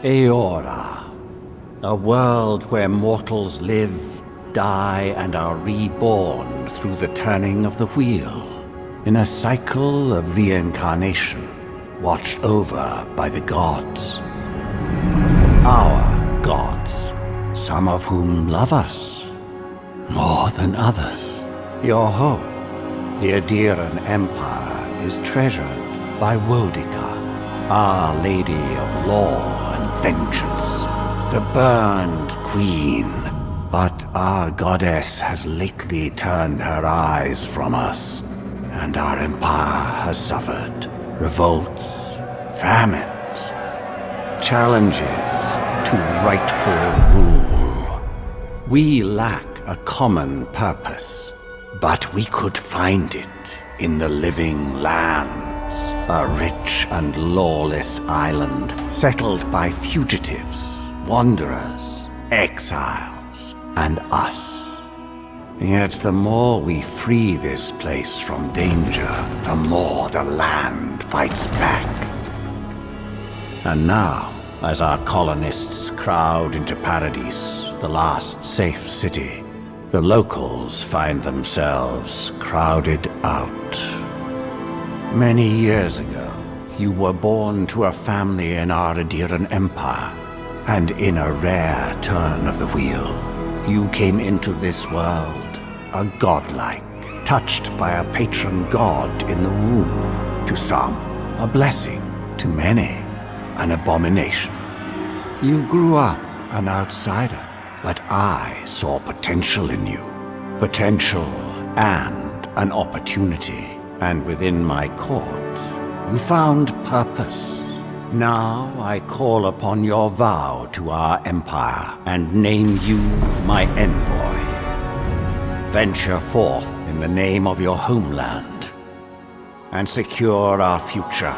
Eora, a world where mortals live, die, and are reborn through the turning of the wheel, in a cycle of reincarnation, watched over by the gods. Our gods, some of whom love us more than others. Your home, the Adiran Empire, is treasured by Wodica, Our Lady of Law and Vengeance, the Burned Queen. But our goddess has lately turned her eyes from us, and our empire has suffered revolts, famines, challenges to rightful rule. We lack a common purpose, but we could find it in the living lands, a rich and lawless island settled by fugitives, wanderers, exiles, and us. Yet the more we free this place from danger, the more the land fights back. And now, as our colonists crowd into Paradise, the last safe city, the locals find themselves crowded out. Many years ago, you were born to a family in our Adiran Empire, and in a rare turn of the wheel, you came into this world a godlike, touched by a patron god in the womb. To some, a blessing. To many, an abomination. You grew up an outsider, but I saw potential in you. Potential and an opportunity. And within my court, you found purpose. Now I call upon your vow to our empire and name you my envoy. Venture forth in the name of your homeland and secure our future.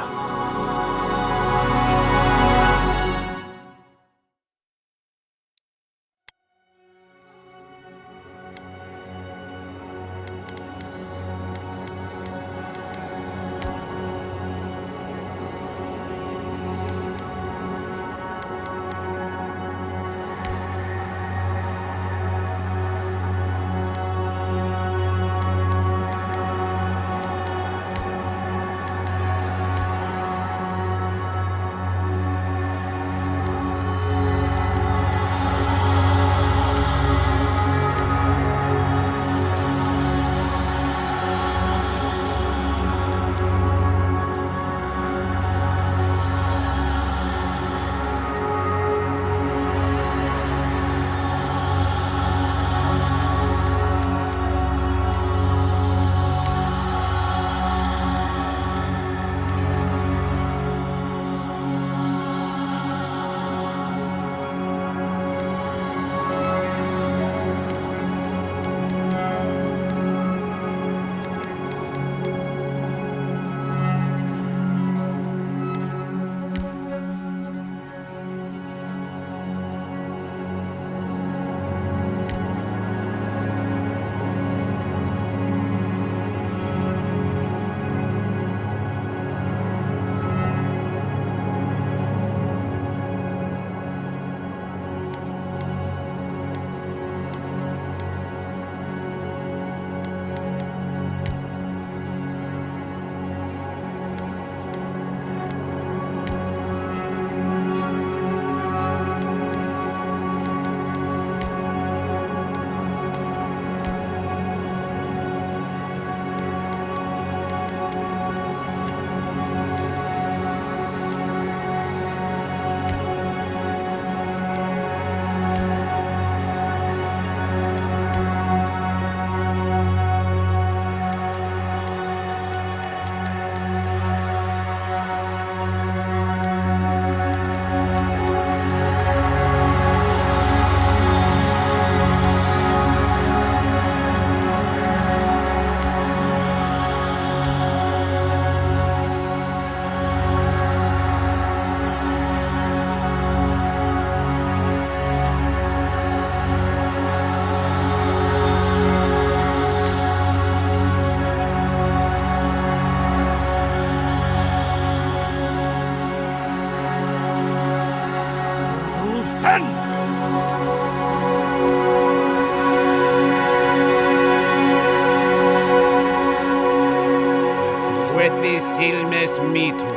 Huethi silmes mitum.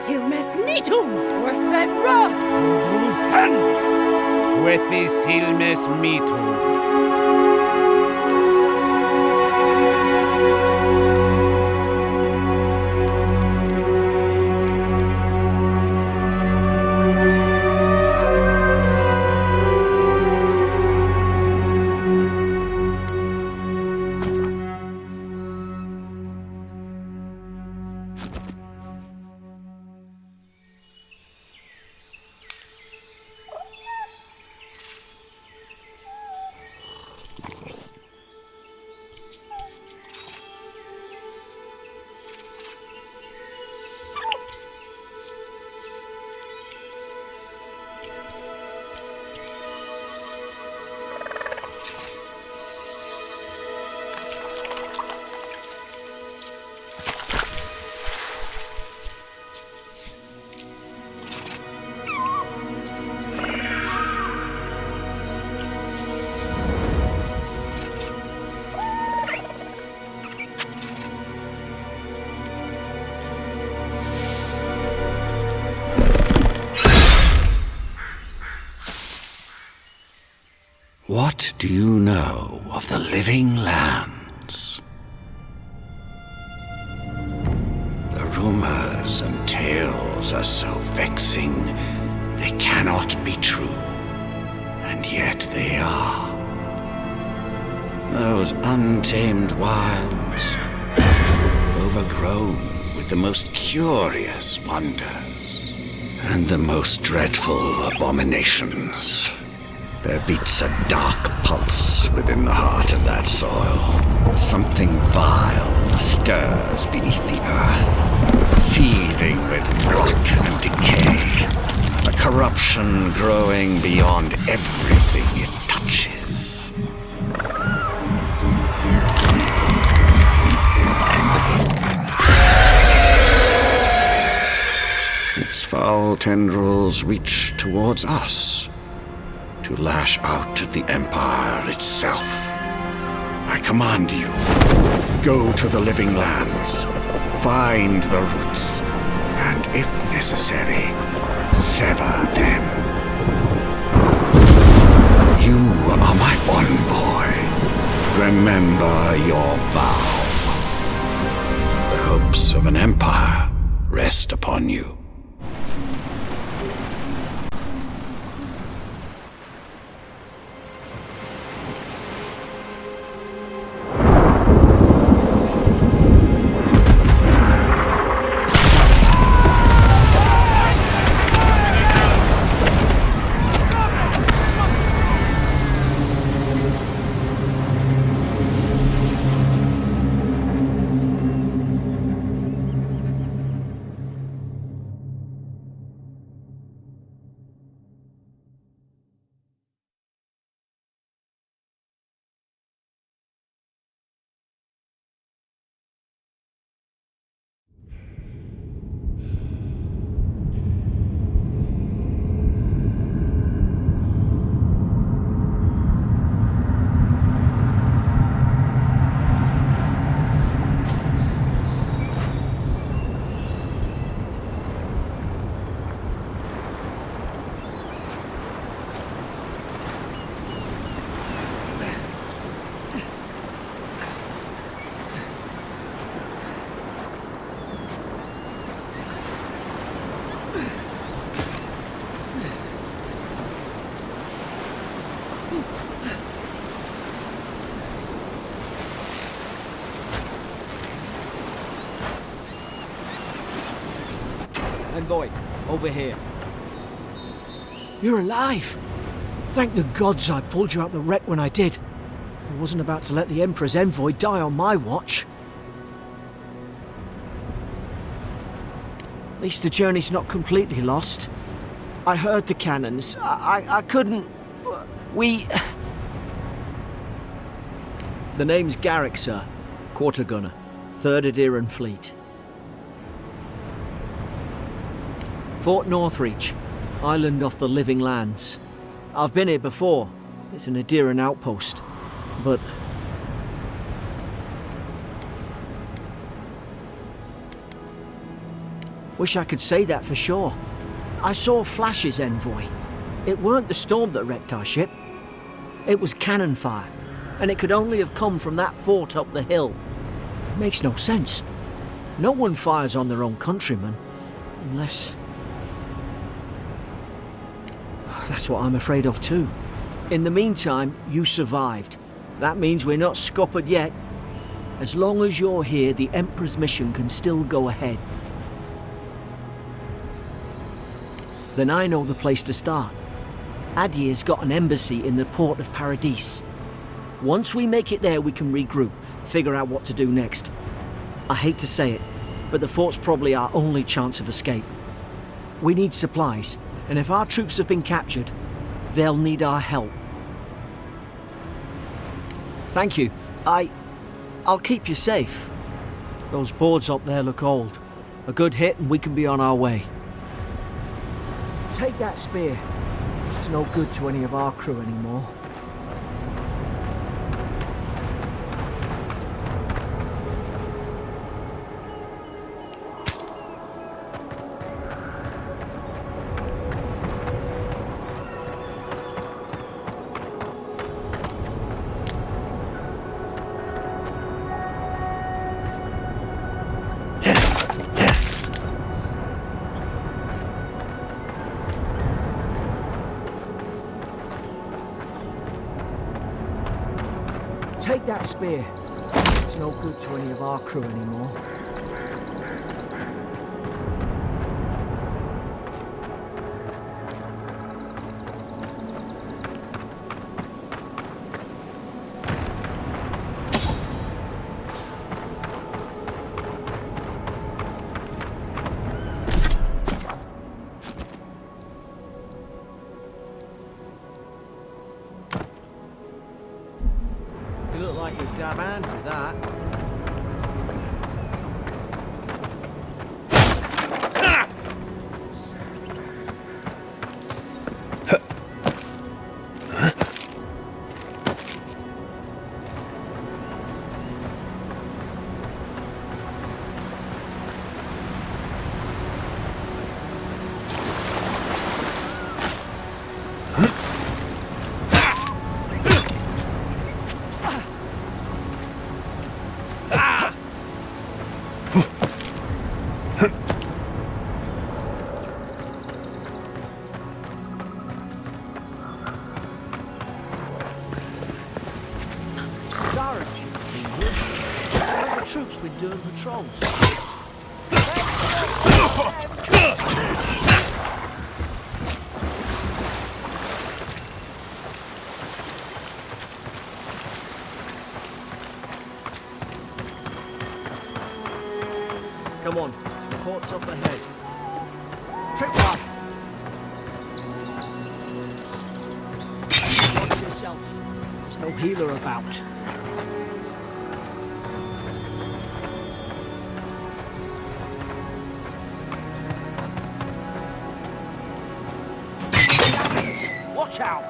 Silmes mitum! Worthet roth! Ulfen! Huethi silmes mitum. What do you know of the living lands? The rumors and tales are so vexing, they cannot be true, and yet they are. Those untamed wilds, overgrown with the most curious wonders and the most dreadful abominations. There beats a dark pulse within the heart of that soil. Something vile stirs beneath the earth, seething with rot and decay. A corruption growing beyond everything it touches. Its foul tendrils reach towards us, to lash out at the Empire itself. I command you, go to the living lands, find the roots, and if necessary, sever them. You are my envoy. Remember your vow. The hopes of an empire rest upon you. Envoy, over here. You're alive! Thank the gods I pulled you out the wreck when I did. I wasn't about to let the Emperor's envoy die on my watch. At least the journey's not completely lost. I heard the cannons. I couldn't... We... The name's Garrick, sir. Quarter gunner. 3rd Adiran Fleet. Fort Northreach. Island off the Living Lands. I've been here before. It's an Adheran outpost. But... wish I could say that for sure. I saw flashes, Envoy. It weren't the storm that wrecked our ship. It was cannon fire. And it could only have come from that fort up the hill. It makes no sense. No one fires on their own countrymen. Unless... that's what I'm afraid of too. In the meantime, you survived. That means we're not scuppered yet. As long as you're here, the Emperor's mission can still go ahead. Then I know the place to start. Adir's got an embassy in the port of Paradis. Once we make it there, we can regroup, figure out what to do next. I hate to say it, but the fort's probably our only chance of escape. We need supplies, and if our troops have been captured, they'll need our help. Thank you. I'll keep you safe. Those boards up there look old. A good hit and we can be on our way. Take that spear. It's no good to any of our crew anymore. Take that spear. It's no good to any of our crew anymore. You look like a dab hand with that. Troops been doing patrols. Come on, the fort's up ahead. Trip right. Watch yourself. There's no healer about. Watch out!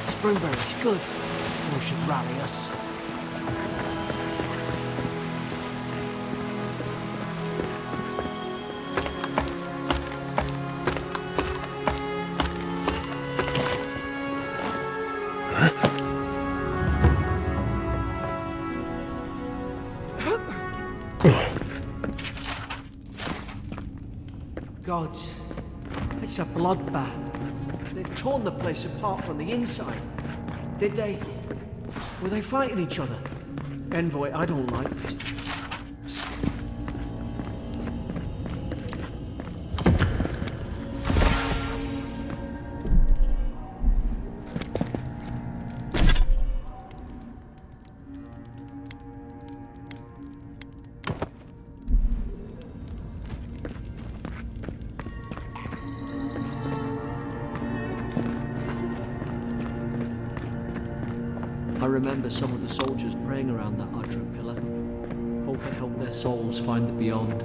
Springberry's good. Or should rally us. Gods, it's a bloodbath. They've torn the place apart from the inside. Did they? Were they fighting each other? Envoy, I don't like this. I remember some of the soldiers praying around that Adra pillar. Hope it helped their souls find the beyond.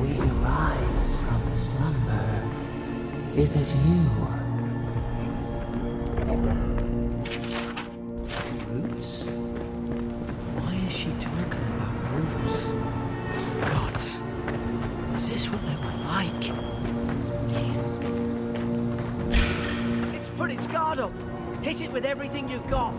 We rise from slumber. Is it you? Roots? Why is she talking about roots? Gods, is this what they were like? It's put its guard up. Hit it with everything you've got.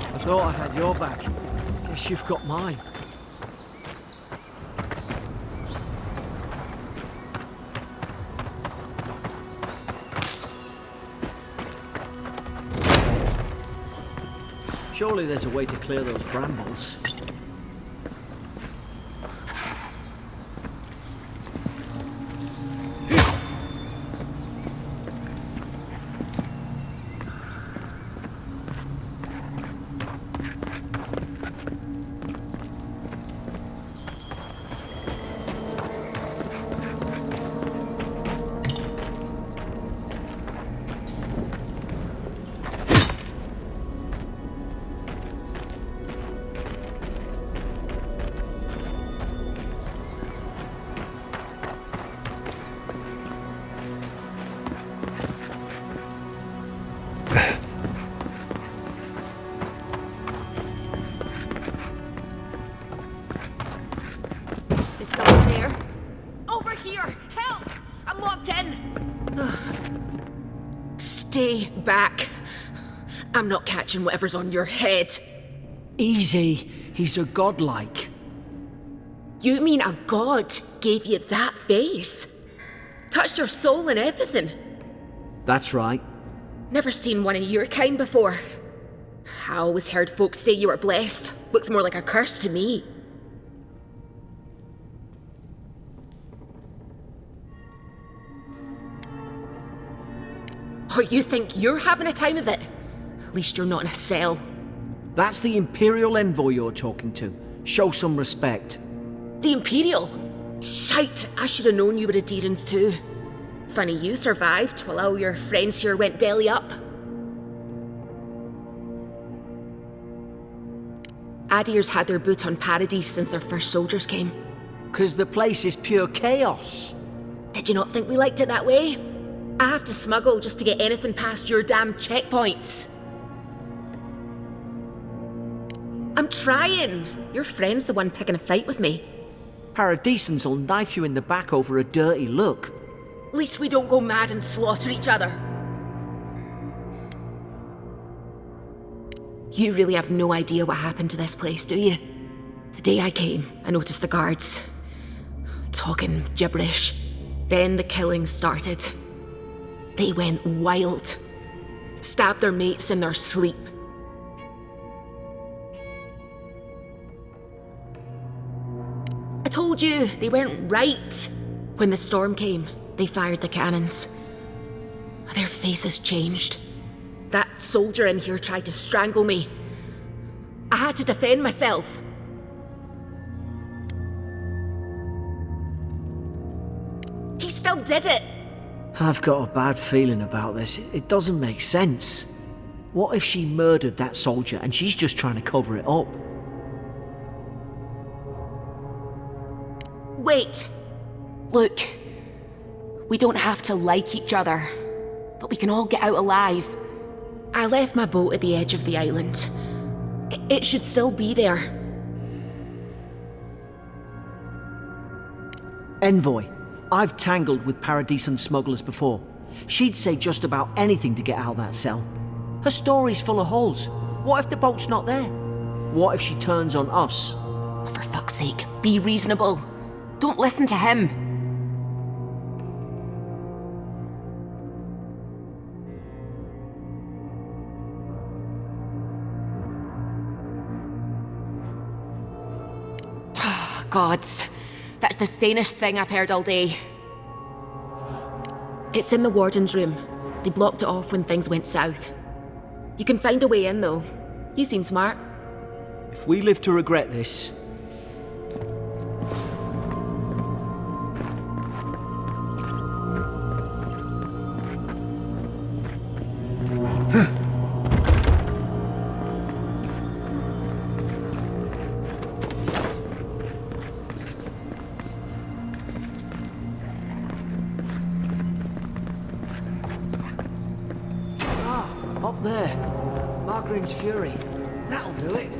I thought I had your back. Guess you've got mine. Surely there's a way to clear those brambles. Is someone there? Over here! Help! I'm locked in! Stay back. I'm not catching whatever's on your head. Easy. He's a godlike. You mean a god gave you that face? Touched your soul and everything? That's right. Never seen one of your kind before. I always heard folks say you were blessed. Looks more like a curse to me. Oh, you think you're having a time of it? At least you're not in a cell. That's the Imperial envoy you're talking to. Show some respect. The Imperial? Shite, I should have known you were a Deerans too. Funny you survived while all your friends here went belly up. Adir's had their boot on Paradise since their first soldiers came. 'Cause the place is pure chaos. Did you not think we liked it that way? I have to smuggle just to get anything past your damn checkpoints. I'm trying. Your friend's the one picking a fight with me. Paradisans will knife you in the back over a dirty look. At least we don't go mad and slaughter each other. You really have no idea what happened to this place, do you? The day I came, I noticed the guards talking gibberish. Then the killings started. They went wild. Stabbed their mates in their sleep. I told you, they weren't right. When the storm came, they fired the cannons. Their faces changed. That soldier in here tried to strangle me. I had to defend myself. He still did it. I've got a bad feeling about this. It doesn't make sense. What if she murdered that soldier and she's just trying to cover it up? Wait. Look. We don't have to like each other, but we can all get out alive. I left my boat at the edge of the island. It should still be there. Envoy, I've tangled with Paradisian smugglers before. She'd say just about anything to get out of that cell. Her story's full of holes. What if the boat's not there? What if she turns on us? For fuck's sake, be reasonable. Don't listen to him. Oh, gods. That's the sanest thing I've heard all day. It's in the warden's room. They blocked it off when things went south. You can find a way in, though. You seem smart. If we live to regret this... Up there. Margarine's Fury. That'll do it.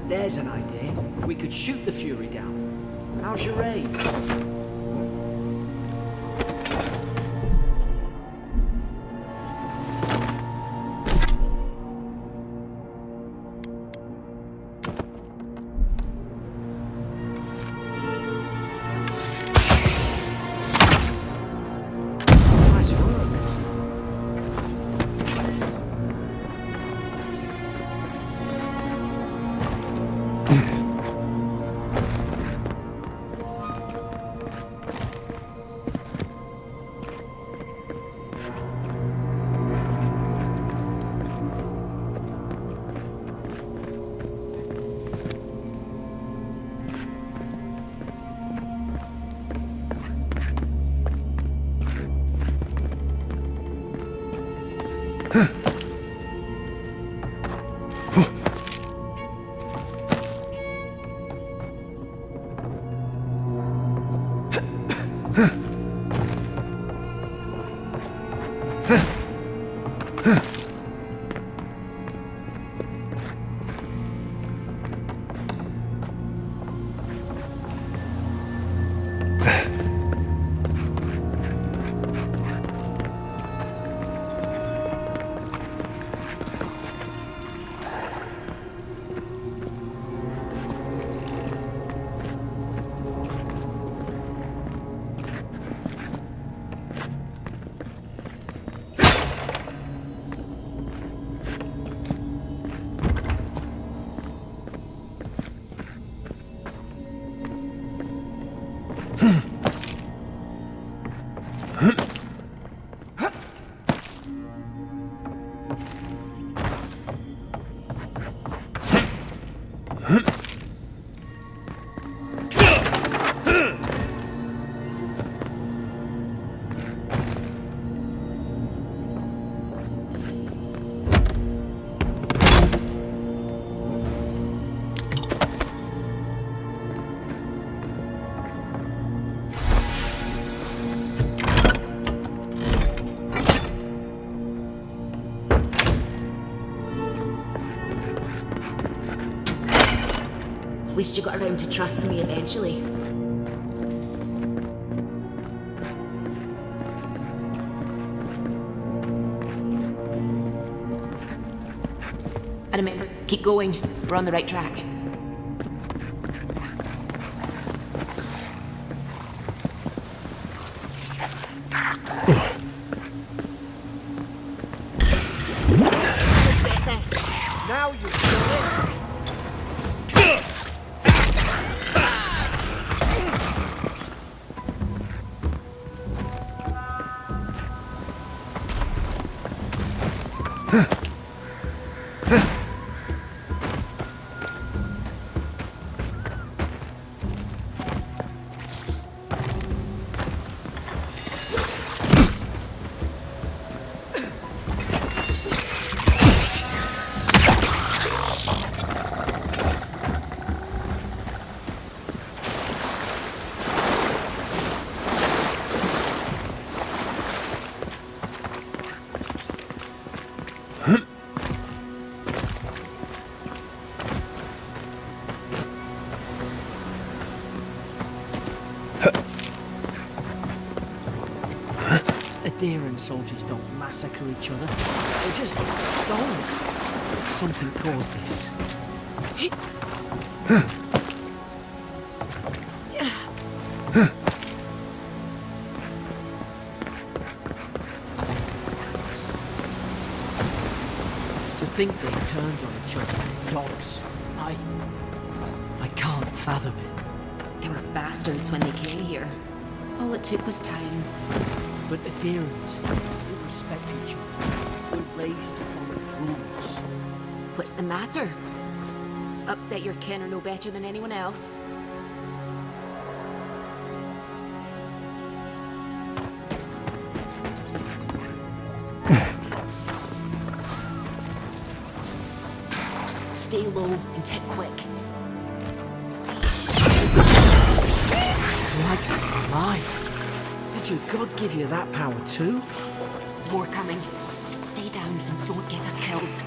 There's an idea. We could shoot the Fury down. How's your aim? Nice work. At least you got around to trusting me eventually. And remember, keep going. We're on the right track. Now you do it. Deeren soldiers don't massacre each other. They just don't. Something caused this. To think they turned on each other, dogs. I can't fathom it. They were bastards when they came here. All it took was time. But the Deerens, they respect each other. We're raised upon the rules. What's the matter? Upset your kin are no better than anyone else. Stay low and take quick. Like alive. Did your god give you that power too? More coming. Stay down and don't get us killed.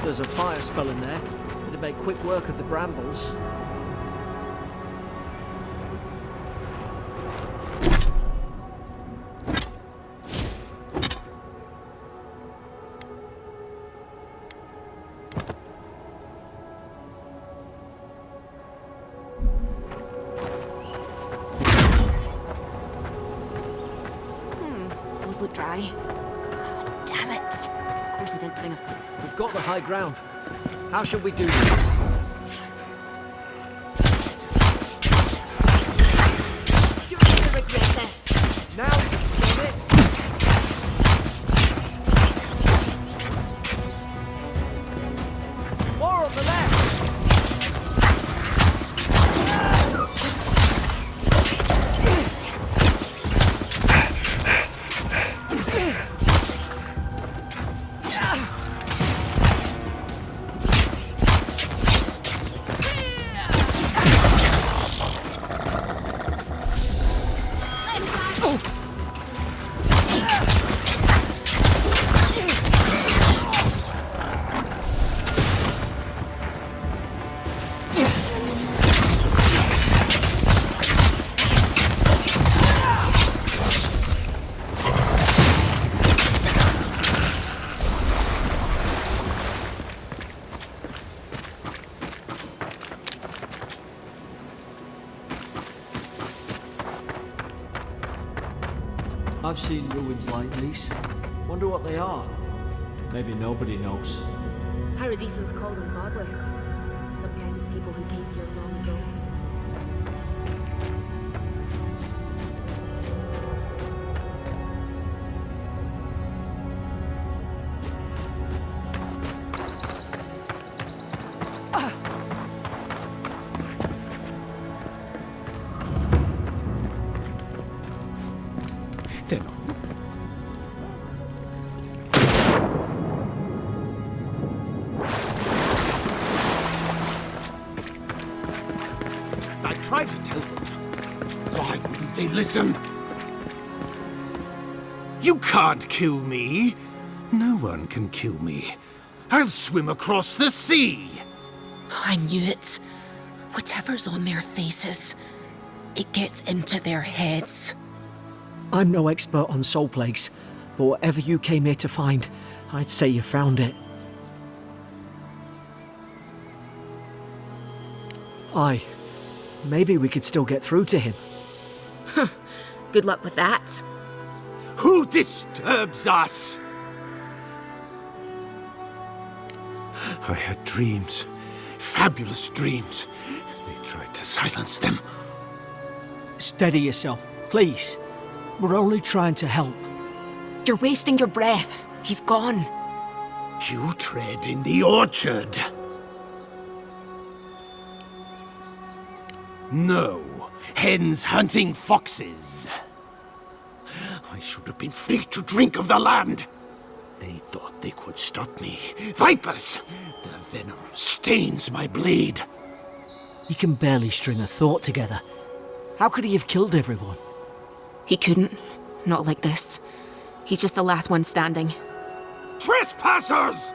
There's a fire spell in there. It'd make quick work of the brambles. Those look dry. Oh, damn it. Of course I didn't bring a... We've got the high ground. How should we do this? You're gonna regret this. Now you've done it! More on the left! I've seen ruins like these. Wonder what they are. Maybe nobody knows. Paradisans call them godless. Some kind of people who came here long ago. I tried to tell them. Why wouldn't they listen? You can't kill me. No one can kill me. I'll swim across the sea. I knew it. Whatever's on their faces, it gets into their heads. I'm no expert on soul plagues, but whatever you came here to find, I'd say you found it. Aye. Maybe we could still get through to him. Good luck with that. Who disturbs us? I had dreams. Fabulous dreams. They tried to silence them. Steady yourself, please. We're only trying to help. You're wasting your breath. He's gone. You tread in the orchard. No, hens hunting foxes. I should have been free to drink of the land. They thought they could stop me. Vipers! The venom stains my blade. He can barely string a thought together. How could he have killed everyone? He couldn't. Not like this. He's just the last one standing. Trespassers!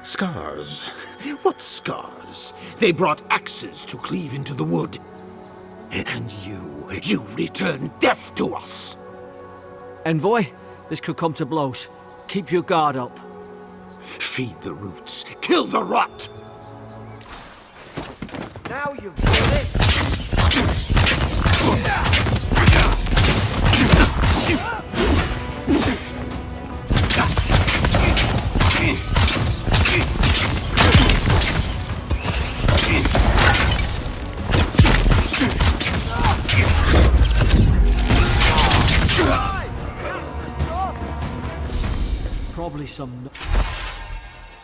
Scars? What scars? They brought axes to cleave into the wood. And you return death to us. Envoy, this could come to blows. Keep your guard up. Feed the roots, kill the rot! Now you've done it! Probably some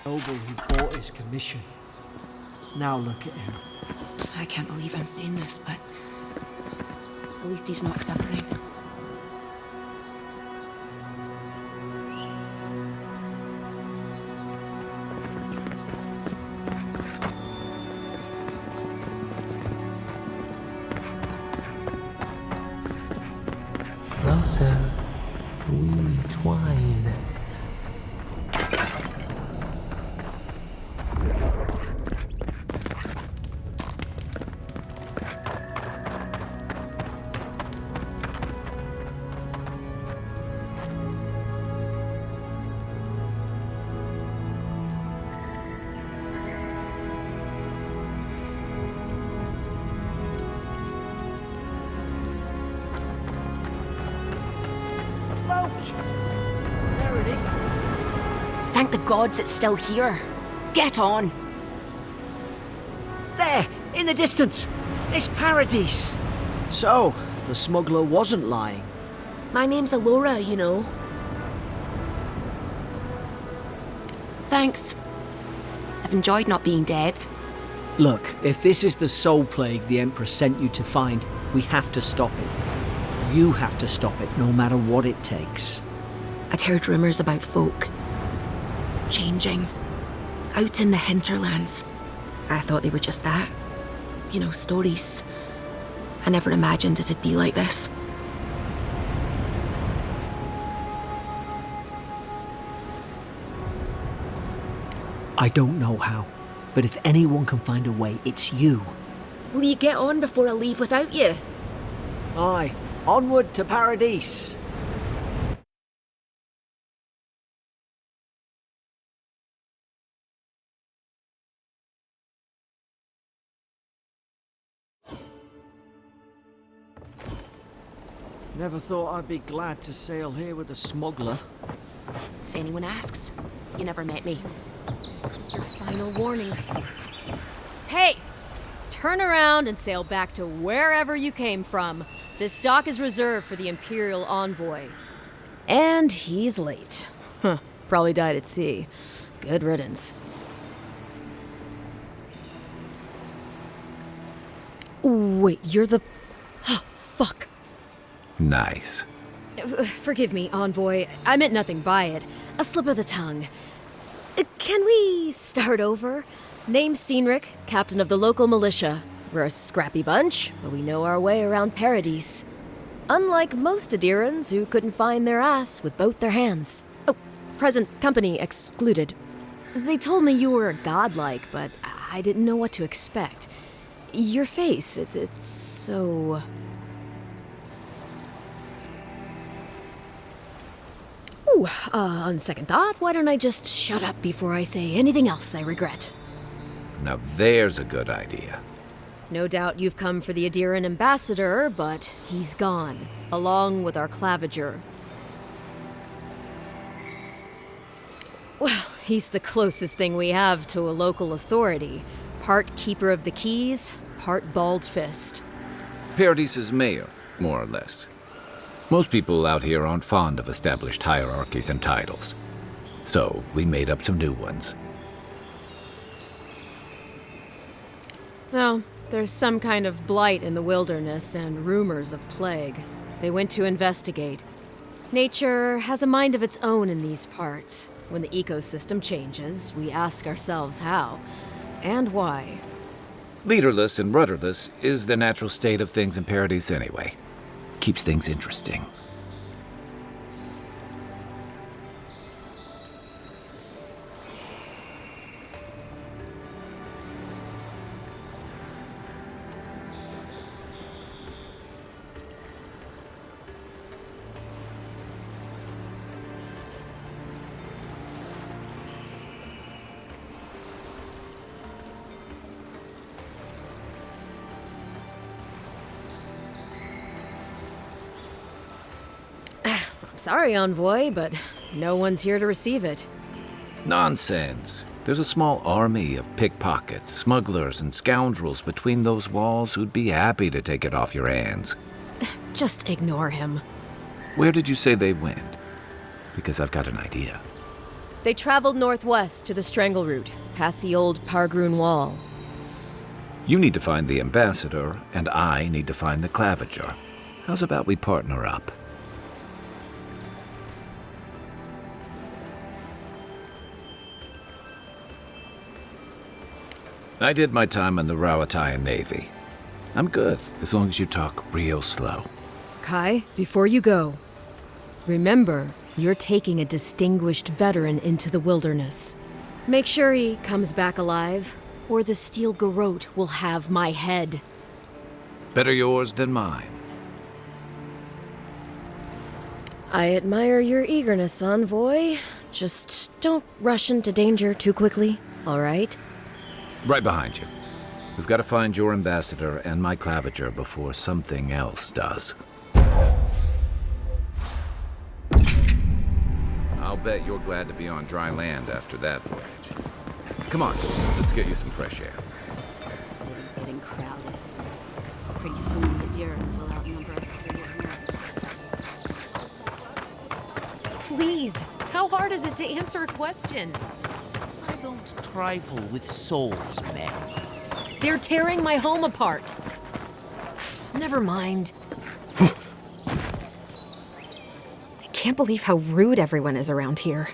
noble who bought his commission. Now look at him. I can't believe I'm saying this, but at least he's not suffering. Closer, we twine. Thank the gods it's still here. Get on. There, in the distance. It's Paradise. So, the smuggler wasn't lying. My name's Alora, you know. Thanks. I've enjoyed not being dead. Look, if this is the soul plague the Emperor sent you to find, we have to stop it. You have to stop it, no matter what it takes. I'd heard rumours about folk changing out in the hinterlands. I thought they were just that. You know, stories. I never imagined it'd be like this. I don't know how, but if anyone can find a way, it's you. Will you get on before I leave without you? Aye, onward to Paradise. Never thought I'd be glad to sail here with a smuggler. If anyone asks, you never met me. This is your final warning. Hey! Turn around and sail back to wherever you came from. This dock is reserved for the Imperial Envoy. And he's late. Huh. Probably died at sea. Good riddance. Wait, you're the... Fuck. Nice. Forgive me, Envoy. I meant nothing by it. A slip of the tongue. Can we start over? Name's Cynric, captain of the local militia. We're a scrappy bunch, but we know our way around Paradise. Unlike most Adirans who couldn't find their ass with both their hands. Oh, present company excluded. They told me you were godlike, but I didn't know what to expect. Your face, it's so... Ooh, on second thought, why don't I just shut up before I say anything else I regret? Now there's a good idea. No doubt you've come for the Adiran ambassador, but he's gone, along with our claviger. Well, he's the closest thing we have to a local authority. Part keeper of the keys, part bald fist. Paradise's mayor, more or less. Most people out here aren't fond of established hierarchies and titles. So we made up some new ones. Well, there's some kind of blight in the wilderness and rumors of plague. They went to investigate. Nature has a mind of its own in these parts. When the ecosystem changes, we ask ourselves how and why. Leaderless and rudderless is the natural state of things in Paradise anyway. Keeps things interesting. Sorry, Envoy, but no one's here to receive it. Nonsense. There's a small army of pickpockets, smugglers, and scoundrels between those walls who'd be happy to take it off your hands. Just ignore him. Where did you say they went? Because I've got an idea. They traveled northwest to the Strangle Route, past the old Pargroon Wall. You need to find the ambassador, and I need to find the claviger. How's about we partner up? I did my time in the Rawatayan Navy. I'm good, as long as you talk real slow. Kai, before you go, remember, you're taking a distinguished veteran into the wilderness. Make sure he comes back alive, or the Steel Garrote will have my head. Better yours than mine. I admire your eagerness, Envoy. Just don't rush into danger too quickly, all right? Right behind you. We've got to find your ambassador and my claviger before something else does. How bet you're glad to be on dry land after that voyage. Come on, let's get you some fresh air. The city's getting crowded. Pretty soon the Adherents will outnumber us 3 or more. Please, how hard is it to answer a question? I don't trifle with souls, man. They're tearing my home apart. Never mind. I can't believe how rude everyone is around here.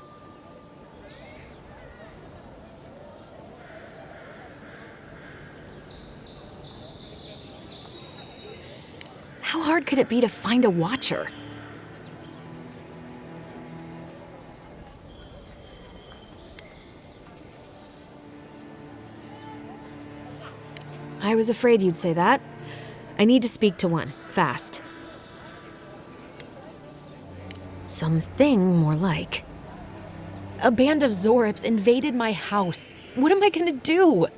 How hard could it be to find a watcher? I was afraid you'd say that. I need to speak to one, fast. Something more like. A band of Zorips invaded my house. What am I gonna do?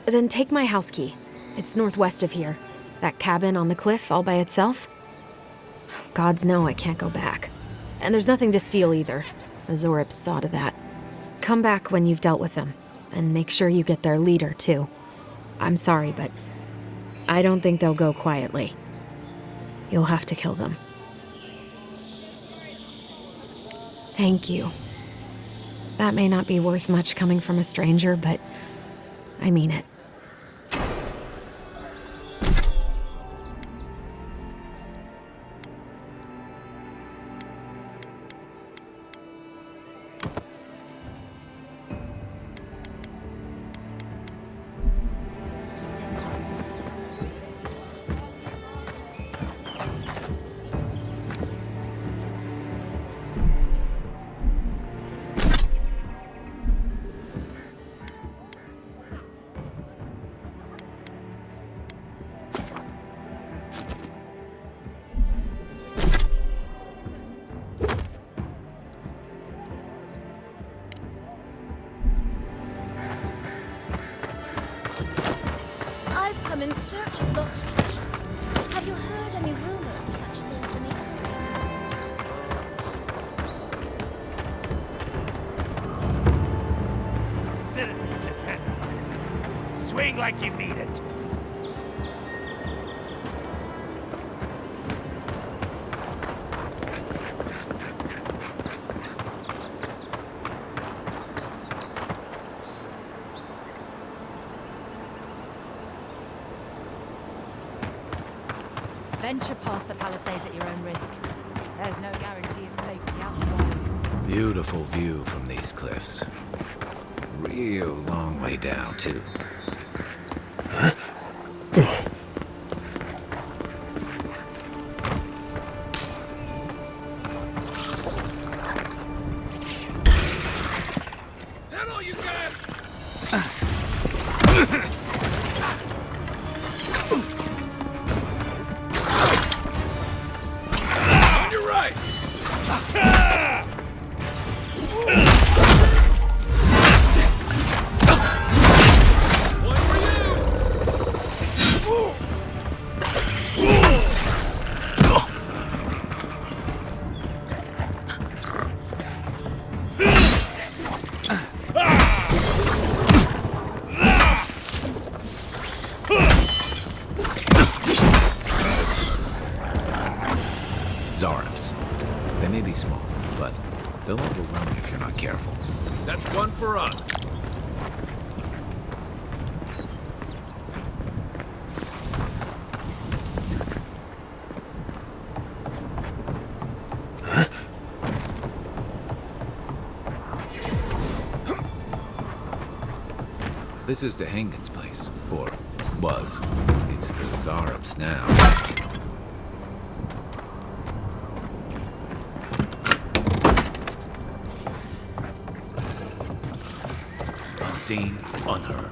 Then take my house key. It's northwest of here. That cabin on the cliff all by itself. Gods know I can't go back. And there's nothing to steal either. The Zorips saw to that. Come back when you've dealt with them. And make sure you get their leader, too. I'm sorry, but I don't think they'll go quietly. You'll have to kill them. Thank you. That may not be worth much coming from a stranger, but I mean it. I've come in search of lost treasures. Have you heard any rumors of such things in the area? Citizens depend on us. Swing like you mean it. Venture past the palisades at your own risk. There's no guarantee of safety out the wild. Beautiful view from these cliffs. Real long way down, too. Is that all you got? You're right. One for Zarips. They may be small, but they'll overwhelm you if you're not careful. That's one for us. This is the Hengen's place, or was. It's the Zarips now. Unseen, unheard.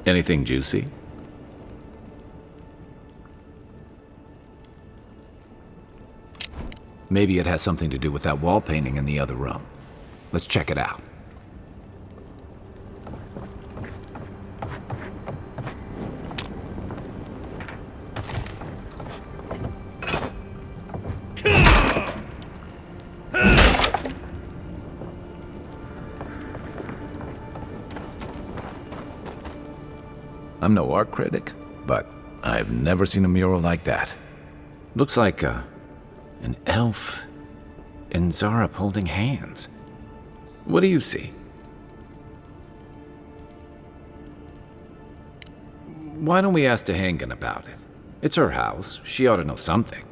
Anything juicy? Maybe it has something to do with that wall painting in the other room. Let's check it out. I'm no art critic, but I've never seen a mural like that. Looks like an elf and Zarep holding hands. What do you see? Why don't we ask Tehangan about it? It's her house. She ought to know something.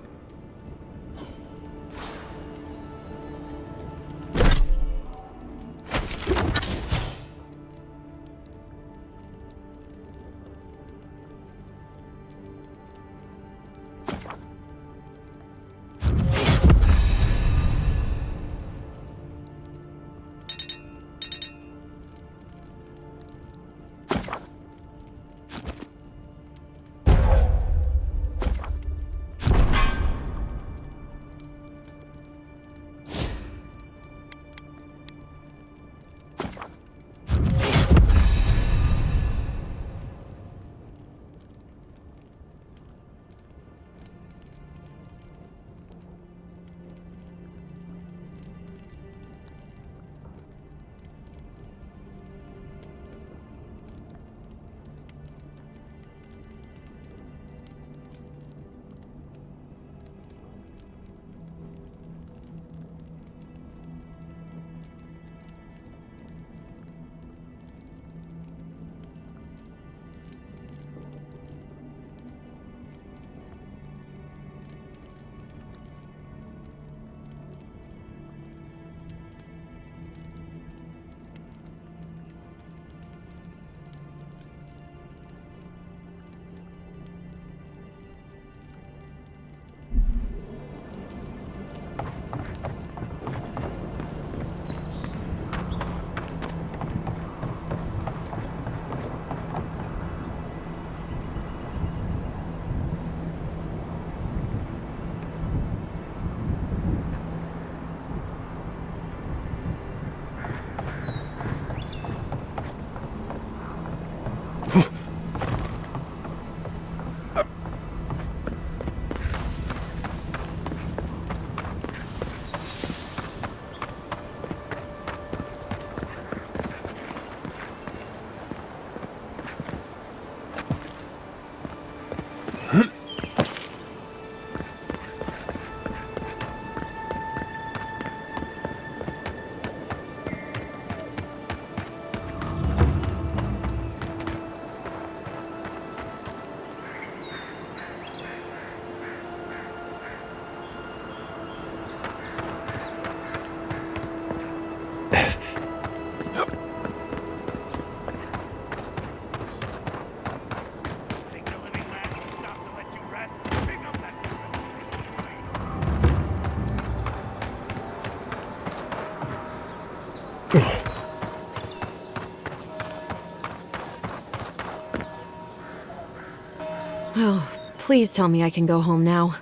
Oh, please tell me I can go home now.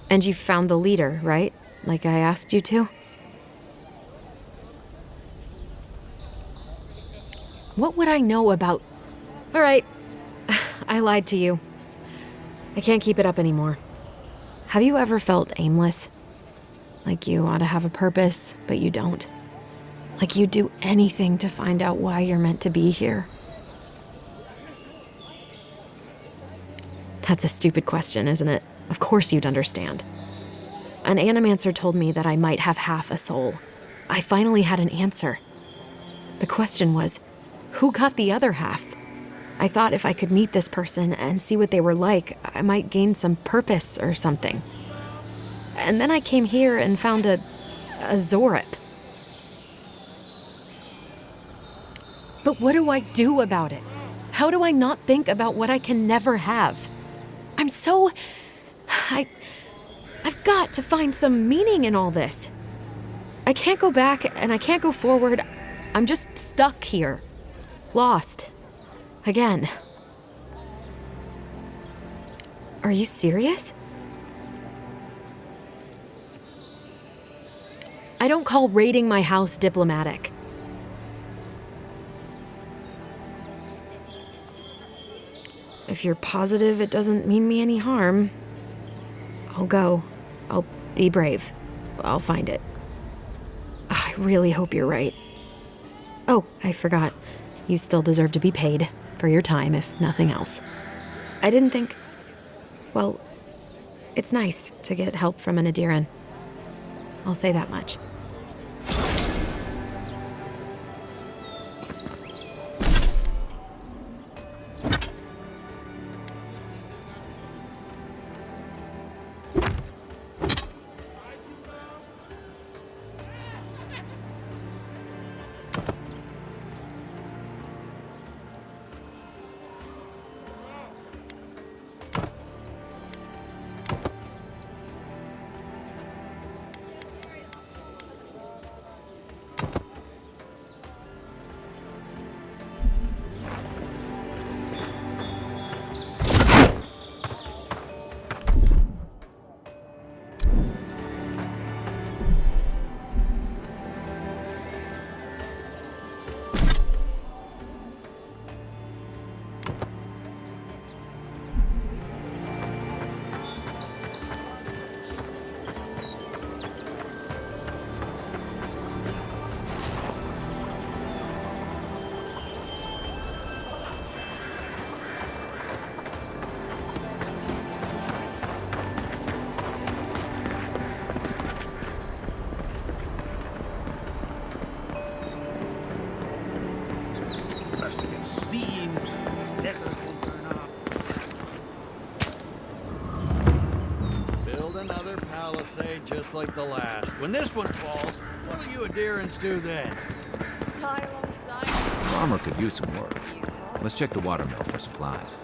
And you found the leader, right? Like I asked you to? What would I know about... All right, I lied to you. I can't keep it up anymore. Have you ever felt aimless? Like you ought to have a purpose, but you don't? Like you'd do anything to find out why you're meant to be here? That's a stupid question, isn't it? Of course you'd understand. An animancer told me that I might have half a soul. I finally had an answer. The question was, who got the other half? I thought if I could meet this person and see what they were like, I might gain some purpose or something. And then I came here and found a Zorep. But what do I do about it? How do I not think about what I can never have? I'm so... I've got to find some meaning in all this. I can't go back and I can't go forward. I'm just stuck here. Lost. Again. Are you serious? I don't call raiding my house diplomatic. If you're positive it doesn't mean me any harm, I'll go. I'll be brave. I'll find it. I really hope you're right. Oh, I forgot. You still deserve to be paid for your time, if nothing else. I didn't think... Well, it's nice to get help from an Adiran. I'll say that much. Build another palisade just like the last. When this one falls, what'll you Adirans do then? Die alongside. Armor could use some work. Let's check the watermill for supplies.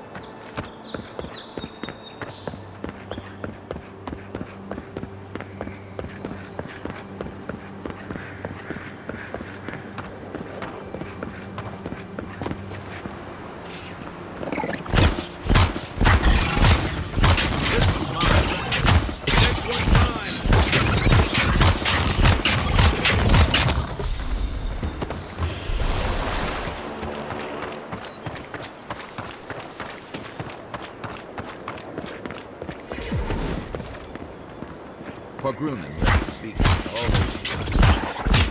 Pargrunen, speak.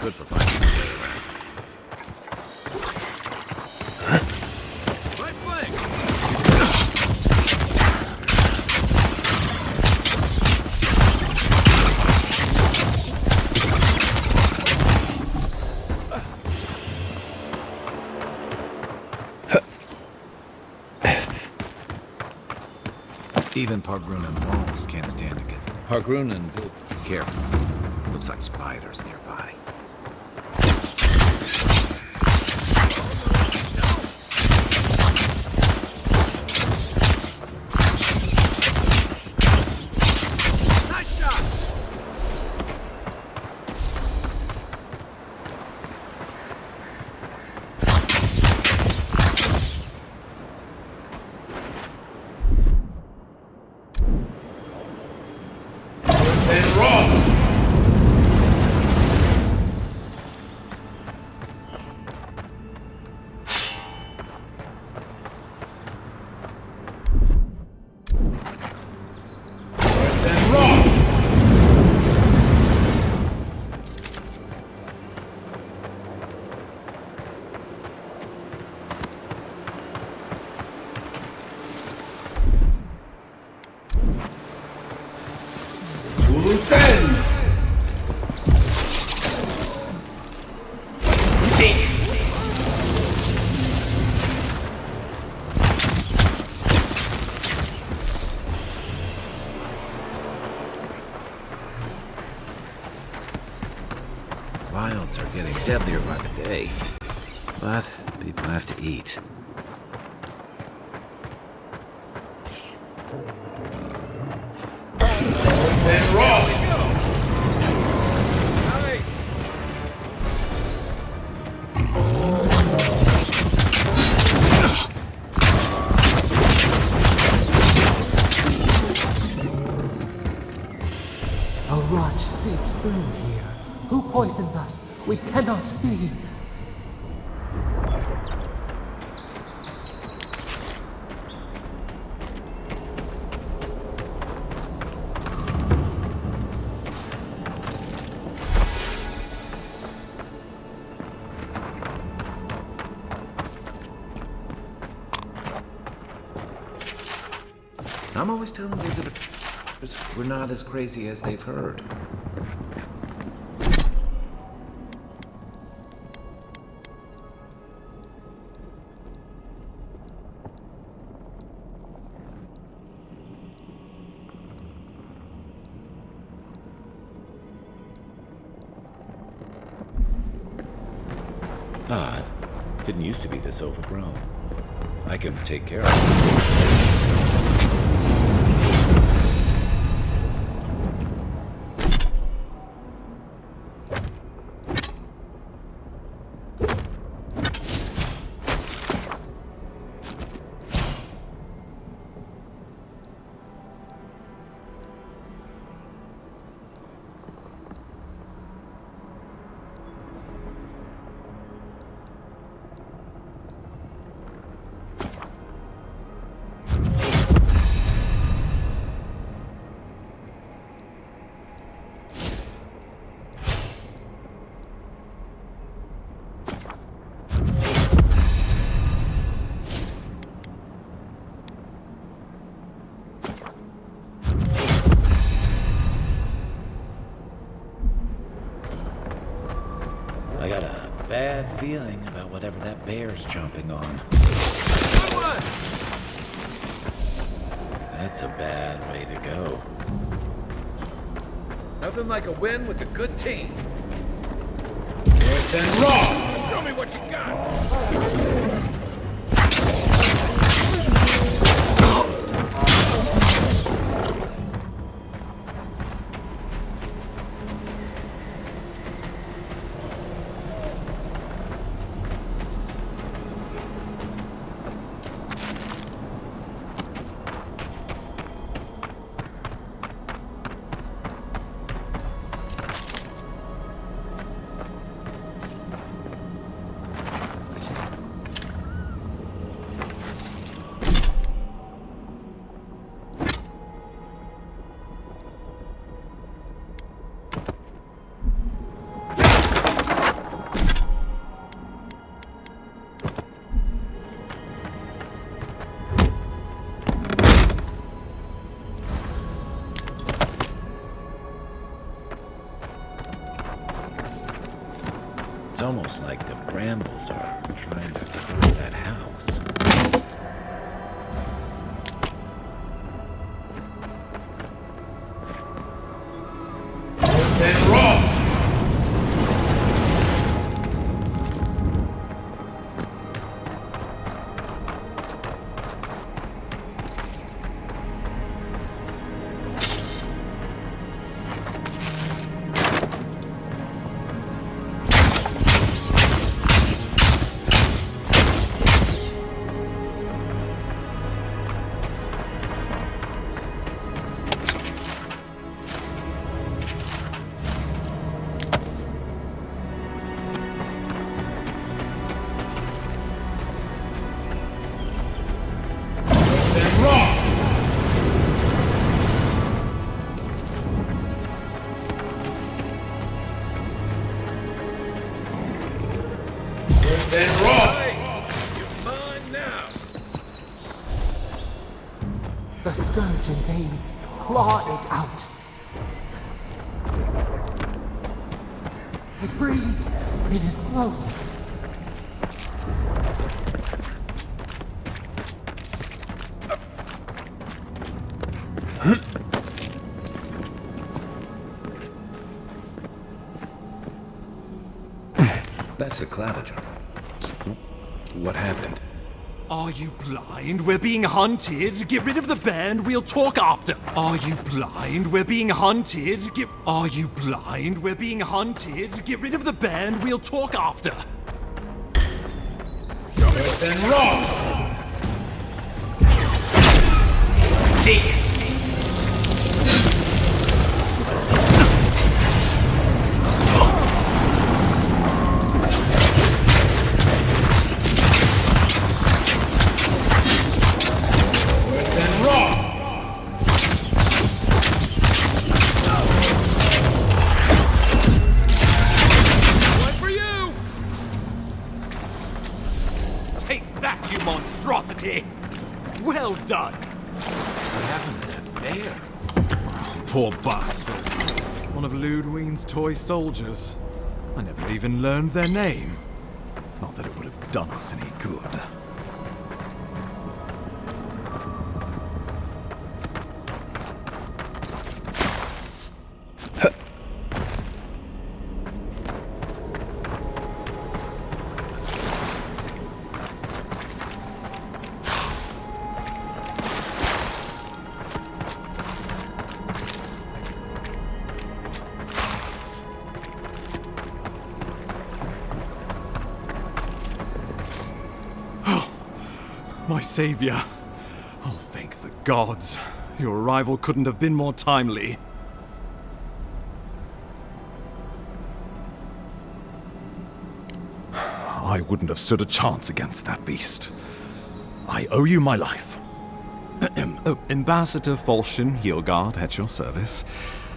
Good for finding a way around. Right flank! Even Pargrunen walls can't stand again. Pargrunen, careful. Looks like spiders nearby. Nice shot! Wilds are getting deadlier by the day, but people have to eat. And raw! here? Who poisons us? We cannot see. I'm always telling visitors we're not as crazy as they've heard. Odd. Didn't used to be this overgrown. I can take care of it. I got a bad feeling about whatever that bear's chomping on. That's a bad way to go. Nothing like a win with a good team. Then raw! Show me what you got! It's almost like the brambles are trying to cover that house. Then raw! Then raw! You're mine now! The scourge invades. Claw it out. It breathes. It is close. That's the claviger. What happened? Are you blind? We're being hunted. Get rid of the band. We'll talk after. Are you blind? We're being hunted. Are you blind? We're being hunted. Get rid of the band. We'll talk after. Show me what's then wrong! See? did. Well done. What happened to that bear? Poor bastard. One of Ludwine's toy soldiers. I never even learned their name. Not that it would have done us any good. My savior. Oh, thank the gods. Your arrival couldn't have been more timely. I wouldn't have stood a chance against that beast. I owe you my life. Ambassador Falchion Heelguard at your service.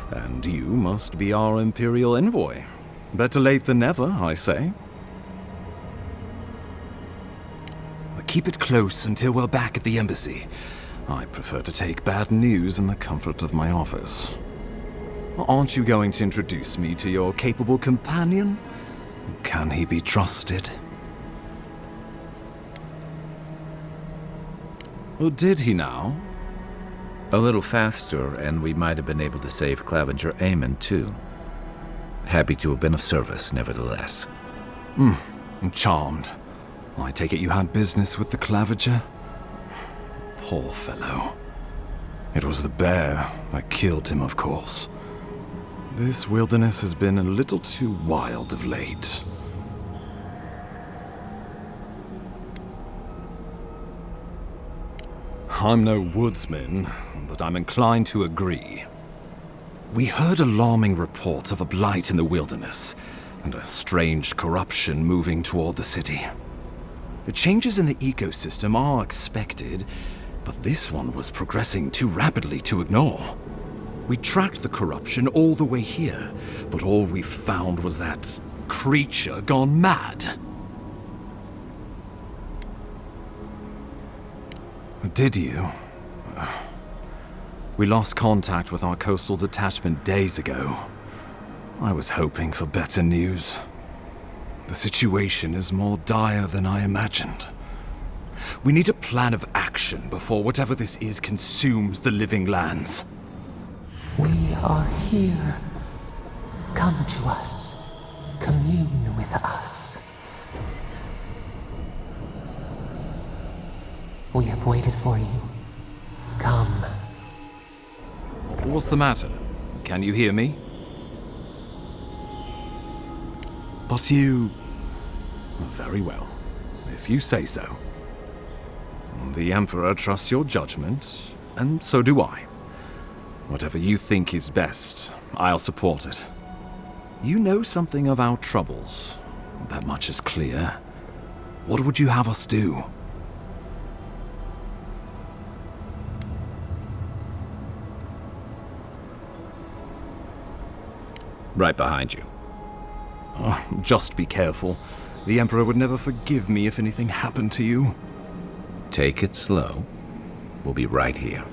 And you must be our Imperial envoy. Better late than never, I say. Keep it close until we're back at the embassy. I prefer to take bad news in the comfort of my office. Aren't you going to introduce me to your capable companion? Can he be trusted? Or did he now? A little faster, and we might have been able to save Clavenger Aemon, too. Happy to have been of service, nevertheless. I'm charmed. I take it you had business with the Clavenger? Poor fellow. It was the bear that killed him, of course. This wilderness has been a little too wild of late. I'm no woodsman, but I'm inclined to agree. We heard alarming reports of a blight in the wilderness, and a strange corruption moving toward the city. The changes in the ecosystem are expected, but this one was progressing too rapidly to ignore. We tracked the corruption all the way here, but all we found was that creature gone mad. Did you? We lost contact with our coastal detachment days ago. I was hoping for better news. The situation is more dire than I imagined. We need a plan of action before whatever this is consumes the living lands. We are here. Come to us. Commune with us. We have waited for you. Come. What's the matter? Can you hear me? But you... Very well, if you say so. The Emperor trusts your judgment, and so do I. Whatever you think is best, I'll support it. You know something of our troubles. That much is clear. What would you have us do? Right behind you. Just be careful. The Emperor would never forgive me if anything happened to you. Take it slow. We'll be right here.